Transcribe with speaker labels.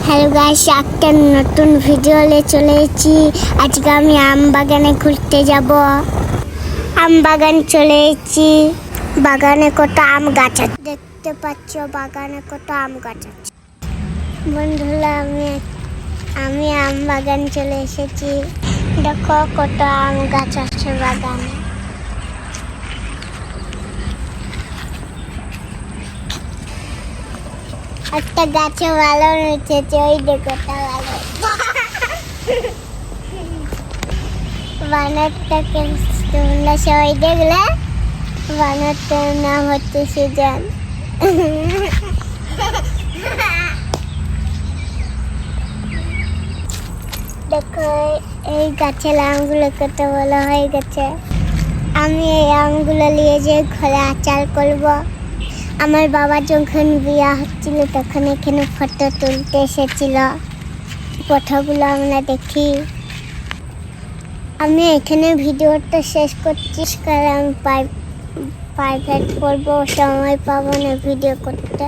Speaker 1: Hello guys, একটা নতুন video নিয়ে চলে এসেছি। আজকে আমি আম বাগানে ঘুরতে যাব। আম বাগান চলে এসেছি। বাগানে কত আম গাছ আছে, দেখতে পাচ্ছ বাগানে কত আম গাছ আছে। বন্ধুরা, আমি আম বাগান চলে এসেছি। দেখো কত আম গাছ আছে বাগানে। একটা গাছে ভালো উঠেছে, ওই দেখোটা ভালো। বানরটাকে তোমরা সবাই দেখলে, বানরটার নাম হচ্ছে সুজান। দেখো এই গাছের আমগুলো কত ভালো হয়ে গেছে। আমি এই আমগুলো নিয়ে যে ঘরে আচার করব। আমার বাবা যখন বিয়ে হচ্ছিল তখন এখানে ফটো তুলতে এসেছিল। ফটোগুলো আমরা দেখি। আমি এখানে ভিডিওটা শেষ করছি, কারণ প্রাইভেট করবো, সময় পাবো না ভিডিও করতে।